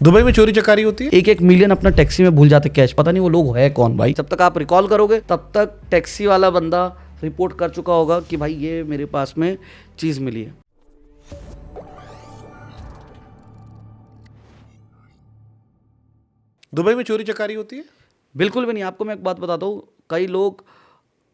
Dubai में चोरी चकारी होती है। 1-1 मिलियन अपना टैक्सी में भूल जाते कैश, पता नहीं वो लोग है कौन भाई। जब तक आप रिकॉल करोगे तब तक टैक्सी वाला बंदा रिपोर्ट कर चुका होगा कि भाई ये मेरे पास में चीज़ मिली है। दुबई में चोरी चकारी होती है। बिल्कुल भी नहीं। आपको मैं एक बात बताता हूँ, कई लोग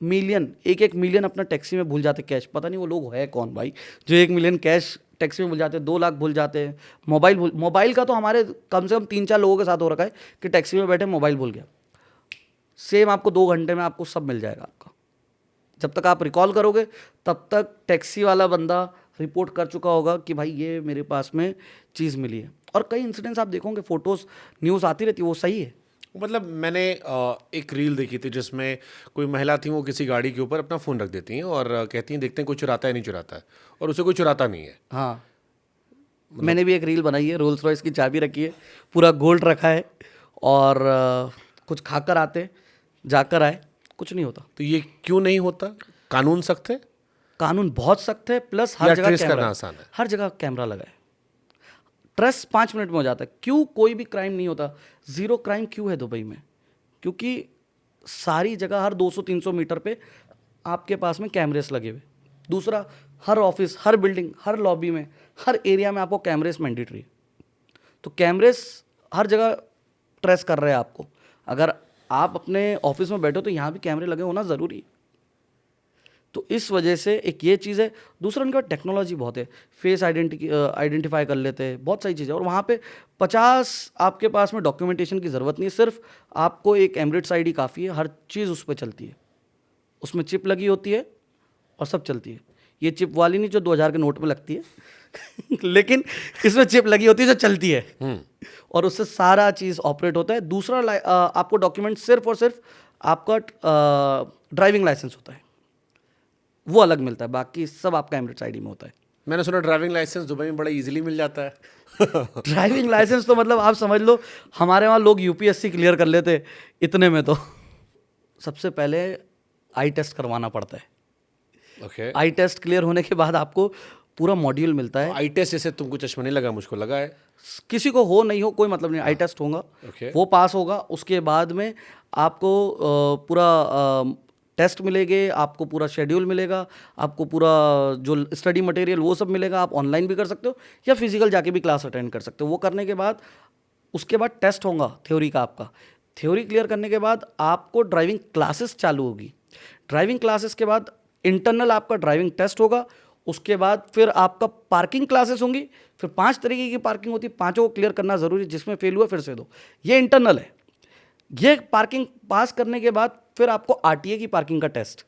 मिलियन 1-1 मिलियन अपना टैक्सी में भूल जाते कैश, पता नहीं वो लोग है कौन भाई जो 1 मिलियन कैश टैक्सी में भूल जाते हैं। 2 लाख भूल जाते हैं। मोबाइल का तो हमारे कम से कम 3-4 लोगों के साथ हो रखा है कि टैक्सी में बैठे मोबाइल भूल गया। सेम आपको 2 घंटे में आपको सब मिल जाएगा आपका। जब तक आप रिकॉल करोगे तब तक टैक्सी वाला बंदा रिपोर्ट कर चुका होगा कि भाई ये मेरे पास में चीज़ मिली है। और कई इंसिडेंट्स आप देखोगे, फोटोज़ न्यूज़ आती रहती है, वो सही है। मतलब मैंने एक रील देखी थी जिसमें कोई महिला थी, वो किसी गाड़ी के ऊपर अपना फ़ोन रख देती हैं और कहती हैं देखते हैं कोई चुराता है नहीं चुराता है, और उसे कोई चुराता नहीं है। हाँ, मैंने भी एक रील बनाई है। रोल्स रॉयस की चाबी रखी है, पूरा गोल्ड रखा है और कुछ खाकर आते, जाकर आए, कुछ नहीं होता। तो ये क्यों नहीं होता? कानून सख्त है? कानून बहुत सख्त है, प्लस हर या जगह ट्रेस कैमरा करना है। आसान है? हर जगह कैमरा लगा है। ट्रेस 5 मिनट में हो जाता है। क्यों कोई भी क्राइम नहीं होता? जीरो क्राइम क्यों है दुबई में? क्योंकि सारी जगह हर 200-300 मीटर पे आपके पास में कैमरेस लगे हुए। दूसरा, हर ऑफिस, हर बिल्डिंग, हर लॉबी में, हर एरिया में आपको कैमरेस मैंडेटरी है। तो कैमरेस हर जगह ट्रेस कर रहे हैं आपको। अगर आप अपने ऑफिस में बैठो तो यहाँ भी कैमरे लगे होना ज़रूरी है। तो इस वजह से एक ये चीज़ है। दूसरा, उनका टेक्नोलॉजी बहुत है। फेस आइडेंटिफाई कर लेते हैं, बहुत सारी चीज़ें। और वहाँ पे 50 आपके पास में डॉक्यूमेंटेशन की ज़रूरत नहीं है। सिर्फ आपको एक एमिरेट्स आईडी काफ़ी है। हर चीज़ उस पर चलती है। उसमें चिप लगी होती है और सब चलती है। ये चिप वाली नहीं जो 2000 के नोट में लगती है लेकिन इसमें चिप लगी होती है जो चलती है और उससे सारा चीज़ ऑपरेट होता है। दूसरा, आपको डॉक्यूमेंट सिर्फ और सिर्फ आपका ड्राइविंग लाइसेंस होता है, वो अलग मिलता है। बाकी सब आपका एमिरेट्स आईडी में होता है। मैंने सुना ड्राइविंग लाइसेंस दुबई में बड़ा इजीली मिल जाता है। ड्राइविंग लाइसेंस तो मतलब आप समझ लो, हमारे वहाँ लोग यूपीएससी क्लियर कर लेते इतने में। तो सबसे पहले आई टेस्ट करवाना पड़ता है। ओके। आई टेस्ट क्लियर होने के बाद आपको पूरा मॉड्यूल मिलता है। आई टेस्ट जैसे तुमको चश्मा नहीं लगा, मुझको लगा है। किसी को हो नहीं हो कोई मतलब नहीं, आई टेस्ट होगा, ओके। वो पास होगा। उसके बाद में आपको पूरा टेस्ट मिलेंगे, आपको पूरा शेड्यूल मिलेगा, आपको पूरा जो स्टडी मटेरियल वो सब मिलेगा। आप ऑनलाइन भी कर सकते हो या फिजिकल जाके भी क्लास अटेंड कर सकते हो। वो करने के बाद उसके बाद टेस्ट होगा थ्योरी का। आपका थ्योरी क्लियर करने के बाद आपको ड्राइविंग क्लासेस चालू होगी। ड्राइविंग क्लासेस के बाद इंटरनल आपका ड्राइविंग टेस्ट होगा। उसके बाद फिर आपका पार्किंग क्लासेस होंगी। फिर 5 तरीके की पार्किंग होती है, 5 को क्लियर करना ज़रूरी है। जिसमें फेल हुआ फिर से दो। ये इंटरनल है। ये पार्किंग पास करने के बाद फिर आपको आरटीए की पार्किंग का टेस्ट,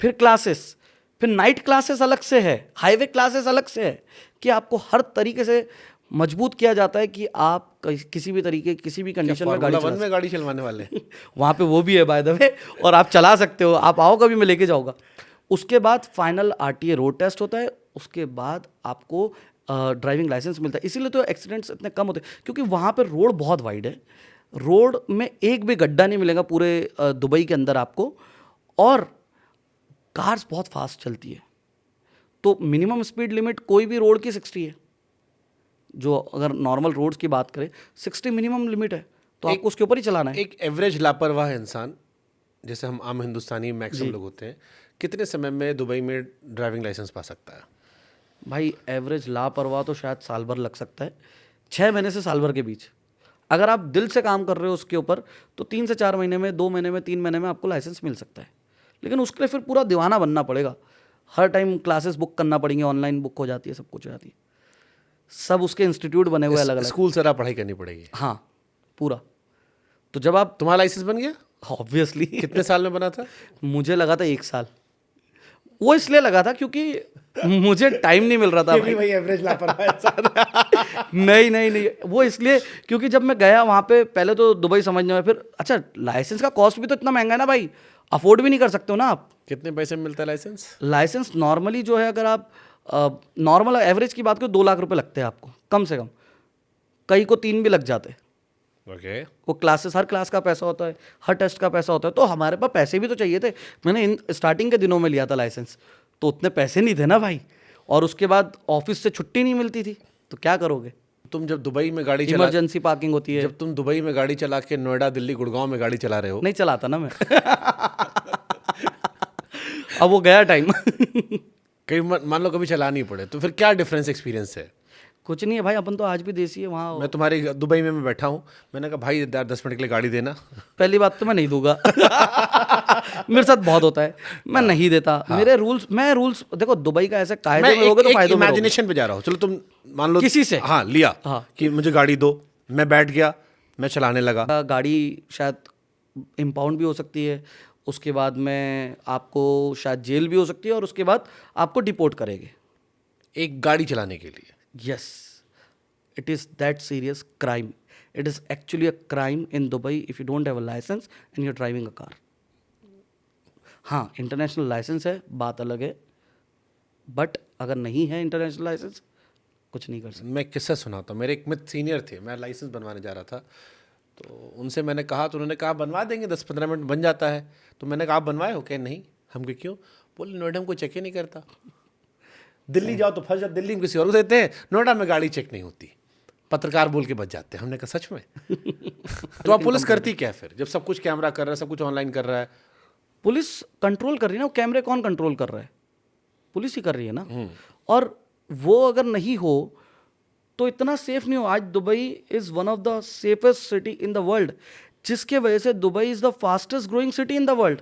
फिर क्लासेस, फिर नाइट क्लासेस अलग से है, हाईवे क्लासेस अलग से है कि आपको हर तरीके से मजबूत किया जाता है कि आप किसी भी तरीके, किसी भी कंडीशन में गाड़ी चलवाने वाले वहाँ पे वो भी है बाय द वे, और आप चला सकते हो। आप आओ कभी, मैं लेके जाऊँगा। उसके बाद फाइनल आरटीए रोड टेस्ट होता है। उसके बाद आपको ड्राइविंग लाइसेंस मिलता है। इसीलिए तो एक्सीडेंट्स इतने कम होते हैं, क्योंकि वहाँ पर रोड बहुत वाइड है। रोड में एक भी गड्ढा नहीं मिलेगा पूरे दुबई के अंदर आपको। और कार्स बहुत फास्ट चलती है। तो मिनिमम स्पीड लिमिट कोई भी रोड की 60 है। जो अगर नॉर्मल रोड्स की बात करें 60 मिनिमम लिमिट है, तो आपको उसके ऊपर ही चलाना है। एक एवरेज लापरवाह इंसान, जैसे हम आम हिंदुस्तानी मैक्सिमम लोग होते हैं, कितने समय में दुबई में ड्राइविंग लाइसेंस पा सकता है? भाई एवरेज लापरवाह तो शायद साल भर लग सकता है, 6 महीने से साल भर के बीच। अगर आप दिल से काम कर रहे हो उसके ऊपर तो 3 से 4 महीने में, 2 महीने में, 3 महीने में आपको लाइसेंस मिल सकता है। लेकिन उसके लिए फिर पूरा दीवाना बनना पड़ेगा। हर टाइम क्लासेस बुक करना पड़ेंगे, ऑनलाइन बुक हो जाती है, सब कुछ हो जाती है। सब उसके इंस्टीट्यूट बने हुए अलग अलग। स्कूल से पढ़ाई करनी पड़ेगी। हाँ, पूरा। तो जब आप, तुम्हारा लाइसेंस बन गया? ऑब्वियसली। कितने साल में बना था? मुझे लगा था 1 साल। वो इसलिए लगा था क्योंकि मुझे टाइम नहीं मिल रहा था भाई। एवरेज लापरवाह। नहीं, वो इसलिए क्योंकि जब मैं गया वहाँ पे, पहले तो दुबई समझने में, फिर अच्छा लाइसेंस का कॉस्ट भी तो इतना महंगा है ना भाई, अफोर्ड भी नहीं कर सकते हो ना आप। कितने पैसे में मिलता है लाइसेंस? लाइसेंस नॉर्मली जो है, अगर आप नॉर्मल एवरेज की बात करो 2 लाख रुपए लगते हैं आपको कम से कम। कई को 3 भी लग जाते हैं। ओके। वो क्लासेस, हर क्लास का पैसा होता है, हर टेस्ट का पैसा होता है। तो हमारे पास पैसे भी तो चाहिए थे। मैंने स्टार्टिंग के दिनों में लिया था लाइसेंस, तो उतने पैसे नहीं थे ना भाई। और उसके बाद ऑफिस से छुट्टी नहीं मिलती थी, तो क्या करोगे। तुम जब दुबई में गाड़ी चला इमरजेंसी पार्किंग होती है। जब तुम दुबई में गाड़ी चला के नोएडा, दिल्ली, गुड़गांव में गाड़ी चला रहे हो, नहीं चलाता ना मैं। अब वो गया टाइम। कहीं मान लो कभी चलानी पड़े, तो फिर क्या डिफरेंस एक्सपीरियंस है? कुछ नहीं है भाई, अपन तो आज भी देसी है वहाँ। मैं तुम्हारी दुबई में मैं बैठा हूँ, मैंने कहा भाई यार 10 मिनट के लिए गाड़ी देना। पहली बात तो मैं नहीं दूंगा। मेरे साथ बहुत होता है, मैं नहीं देता। मेरे रूल्स, मैं रूल्स देखो, दुबई का ऐसे कायदे मैं में रहोगे तो एक फायदे में रहोगे। इमेजिनेशन पे जा रहा हूँ, चलो तुम मान लो किसी से। हाँ लिया हाँ। कि मुझे गाड़ी दो, मैं बैठ गया, मैं चलाने लगा। गाड़ी शायद इम्पाउंड भी हो सकती है, उसके बाद में आपको शायद जेल भी हो सकती है, और उसके बाद आपको डिपोर्ट करेंगे। एक गाड़ी चलाने के लिए Yes, it is that serious crime. It is actually a crime in Dubai if you don't have a license and you're driving a car. हाँ, इंटरनेशनल लाइसेंस है, बात अलग है, बट अगर नहीं है इंटरनेशनल लाइसेंस, कुछ नहीं कर सकते। मैं किस्सा सुनाता हूँ। मेरे एक मित्र सीनियर थे, मैं लाइसेंस बनवाने जा रहा था, तो उनसे मैंने कहा, तो उन्होंने कहा बनवा देंगे, 10-15 मिनट बन जाता है। तो मैंने कहा आप बनवाए हो? क्या नहीं। हम कहे क्यों? बोले नोएडा में कोई चेक ही नहीं करता, दिल्ली जाओ तो फंस जाओ, दिल्ली में किसी और को देते हैं, नोएडा में गाड़ी चेक नहीं होती, पत्रकार बोल के बच जाते हैं। हमने कहा सच में? तो आप पुलिस करती क्या फिर, जब सब कुछ कैमरा कर रहा है, सब कुछ ऑनलाइन कर रहा है? पुलिस कंट्रोल कर रही है ना, वो कैमरे कौन कंट्रोल कर रहा है? पुलिस ही कर रही है ना। और वो अगर नहीं हो तो इतना सेफ नहीं हो। आज Dubai is one of the safest city in the world, जिसके वजह से Dubai is the fastest growing city in the world,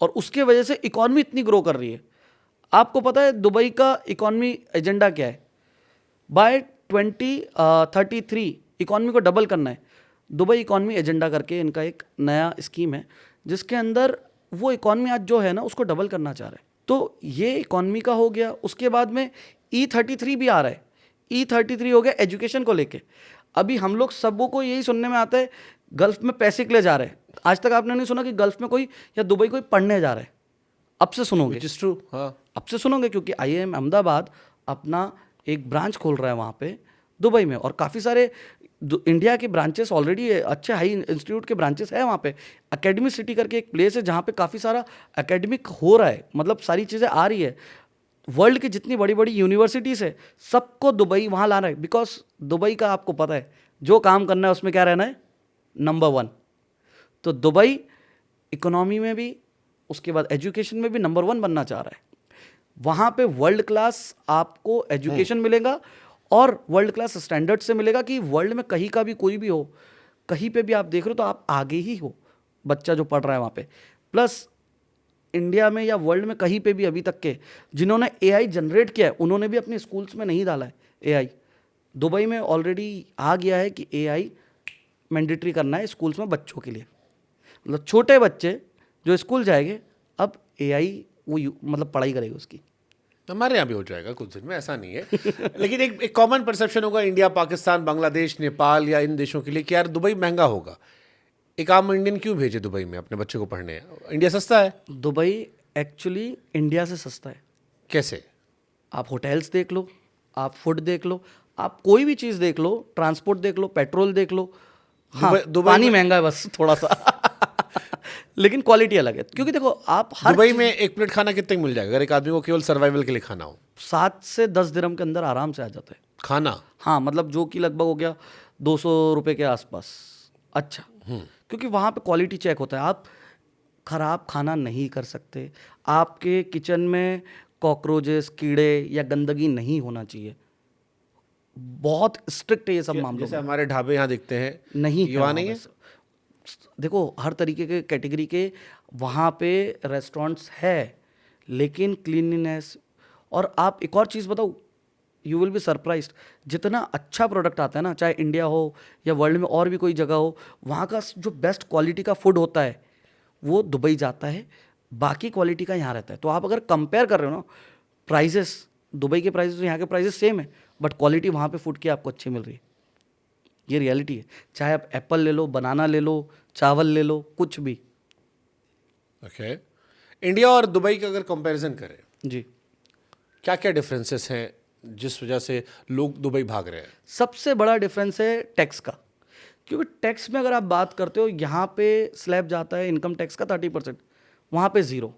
और उसके वजह से इकॉनमी इतनी ग्रो कर रही है। आपको पता है दुबई का इकॉनमी एजेंडा क्या है? बाय 2033 इकॉनमी को डबल करना है। दुबई इकॉनमी एजेंडा करके इनका एक नया स्कीम है, जिसके अंदर वो इकॉनमी आज जो है ना उसको डबल करना चाह रहा है। तो ये इकॉनमी का हो गया। उसके बाद में E33 भी आ रहा है। E33 हो गया एजुकेशन को लेके। अभी हम लोग सबों को यही सुनने में आता है गल्फ में पैसे के लिए जा रहे हैं। आज तक आपने नहीं सुना कि गल्फ में कोई या दुबई कोई पढ़ने जा रहा है। अब से सुनोगे, Which is true, हाँ। अब से सुनोगे, क्योंकि IIM अहमदाबाद अपना एक ब्रांच खोल रहा है वहाँ पे दुबई में, और काफ़ी सारे इंडिया के ब्रांचेस ऑलरेडी अच्छे हाई इंस्टीट्यूट के ब्रांचेस है वहाँ पे। एकेडमी सिटी करके एक प्लेस है जहाँ पे काफ़ी सारा एकेडमिक हो रहा है, मतलब सारी चीज़ें आ रही है। वर्ल्ड की जितनी बड़ी बड़ी यूनिवर्सिटीज़ है सबको दुबई वहाँ लाना है, बिकॉज दुबई का आपको पता है जो काम करना है उसमें क्या रहना है, नंबर 1। तो दुबई इकोनॉमी में भी, उसके बाद एजुकेशन में भी नंबर 1 बनना चाह रहा है। वहाँ पे वर्ल्ड क्लास आपको एजुकेशन मिलेगा, और वर्ल्ड क्लास स्टैंडर्ड से मिलेगा कि वर्ल्ड में कहीं का भी कोई भी हो, कहीं पे भी आप देख रहे हो तो आप आगे ही हो, बच्चा जो पढ़ रहा है वहाँ पे। प्लस इंडिया में या वर्ल्ड में कहीं पे भी अभी तक के जिन्होंने AI जनरेट किया है उन्होंने भी अपने स्कूल्स में नहीं डाला है AI। दुबई में ऑलरेडी आ गया है कि AI मैंडेटरी करना है स्कूल्स में बच्चों के लिए। मतलब छोटे बच्चे जो स्कूल जाएंगे अब AI वो मतलब पढ़ाई करेगी उसकी। हमारे यहाँ भी हो जाएगा कुछ दिन में, ऐसा नहीं है। लेकिन एक कॉमन परसेप्शन होगा इंडिया, पाकिस्तान, बांग्लादेश, नेपाल या इन देशों के लिए कि यार दुबई महंगा होगा। एक आम इंडियन क्यों भेजे दुबई में अपने बच्चे को पढ़ने? इंडिया सस्ता है। दुबई एक्चुअली इंडिया से सस्ता है। कैसे? आप होटल्स देख लो, आप फूड देख लो, आप कोई भी चीज़ देख लो, ट्रांसपोर्ट देख लो, पेट्रोल देख लो। हाँ, दुबई पानी महंगा है बस थोड़ा सा। लेकिन क्वालिटी अलग है, क्योंकि देखो आप हर दुबई में एक प्लेट खाना कितने में मिल जाएगा अगर एक आदमी को केवल सर्वाइवल के लिए खाना हो? 7 से 10 दिरहम के अंदर आराम से आ जाता है खाना। हाँ, मतलब जो कि लगभग हो गया 200 रुपये के आसपास। अच्छा, क्योंकि वहाँ पे क्वालिटी चेक होता है। आप ख़राब खाना नहीं कर सकते, आपके किचन में कॉकरोचेस, कीड़े या गंदगी नहीं होना चाहिए। बहुत स्ट्रिक्ट है ये सब मामलों जैसे में। हमारे ढाबे यहाँ दिखते हैं, नहीं ये वहाँ नहीं है। देखो हर तरीके के कैटेगरी के वहाँ पे रेस्टोरेंट्स है, लेकिन क्लीनलीनेस। और आप एक और चीज़ बताऊँ, यू विल बी सरप्राइज्ड, जितना अच्छा प्रोडक्ट आता है ना, चाहे इंडिया हो या वर्ल्ड में और भी कोई जगह हो, वहाँ का जो बेस्ट क्वालिटी का फूड होता है वो दुबई जाता है, बाकी क्वालिटी का यहाँ रहता है। तो आप अगर कंपेयर कर रहे हो ना प्राइजेस, दुबई के प्राइजेस और यहाँ के प्राइजेस सेम है, बट क्वालिटी वहाँ पे फूड की आपको अच्छी मिल रही है। ये रियलिटी है। चाहे आप एप्पल ले लो, बनाना ले लो, चावल ले लो, कुछ भी। ओके, इंडिया और दुबई का अगर कंपैरिजन करें, जी, क्या क्या डिफरेंसेस हैं जिस वजह से लोग दुबई भाग रहे हैं? सबसे बड़ा डिफरेंस है टैक्स का। क्योंकि टैक्स में अगर आप बात करते हो, यहाँ पे स्लैब जाता है इनकम टैक्स का 30%, वहाँ पे 0।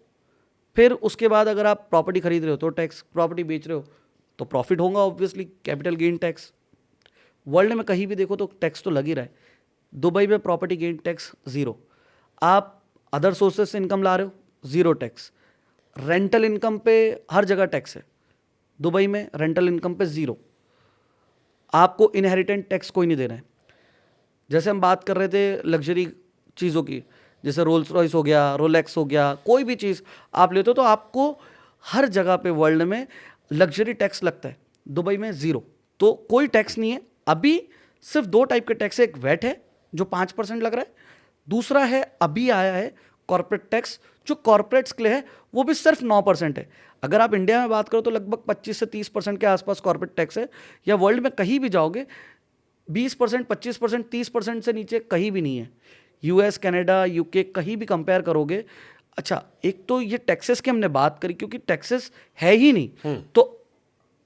फिर उसके बाद अगर आप प्रॉपर्टी खरीद रहे हो तो टैक्स, प्रॉपर्टी बेच रहे हो तो प्रॉफिट होगा obviously, capital gain tax. World में कहीं भी देखो तो टैक्स तो लग ही रहा है। दुबई में प्रॉपर्टी गेन टैक्स 0, आप अदर सोर्सेज से इनकम ला रहे हो 0 टैक्स, रेंटल इनकम पे हर जगह टैक्स है। दुबई में रेंटल इनकम पे 0, आपको इनहेरिटेंट टैक्स कोई नहीं देना है। जैसे हम बात कर रहे थे लग्जरी चीज़ों की, जैसे रोल्स रॉयस हो गया, रोलेक्स हो गया, कोई भी चीज़ आप लेते हो तो आपको हर जगह पे वर्ल्ड में लग्जरी टैक्स लगता है। दुबई में 0, तो कोई टैक्स नहीं है। अभी सिर्फ 2 टाइप के टैक्स है, एक वैट है जो 5% लग रहा है, दूसरा है अभी आया है कॉर्पोरेट टैक्स, जो कॉर्पोरेट्स के लिए है वो भी सिर्फ 9% है। अगर आप इंडिया में बात करो तो लगभग 25 से 30% के आसपास कॉर्पोरेट टैक्स है, या वर्ल्ड में कहीं भी जाओगे 20%, 25%, 30% से नीचे कहीं भी नहीं है। यूएस, कनाडा, यूके कहीं भी कंपेयर करोगे। अच्छा, एक तो ये टैक्सेस की हमने बात करी, क्योंकि टैक्सेस है ही नहीं। तो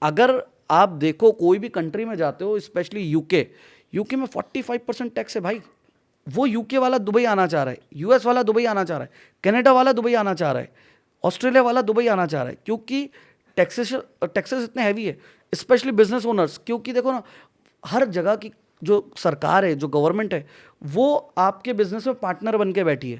अगर आप देखो कोई भी कंट्री में जाते हो, स्पेशली यूके में 45% टैक्स है भाई। वो यूके वाला दुबई आना चाह रहा है, यूएस वाला दुबई आना चाह रहा है, कनाडा वाला दुबई आना चाह रहा है, ऑस्ट्रेलिया वाला दुबई आना चाह रहा है, क्योंकि टैक्सेस इतने हैवी है, स्पेशली बिजनेस ओनर्स। क्योंकि देखो ना, हर जगह की जो सरकार है, जो गवर्नमेंट है, वो आपके बिजनेस में पार्टनर बन के बैठी है।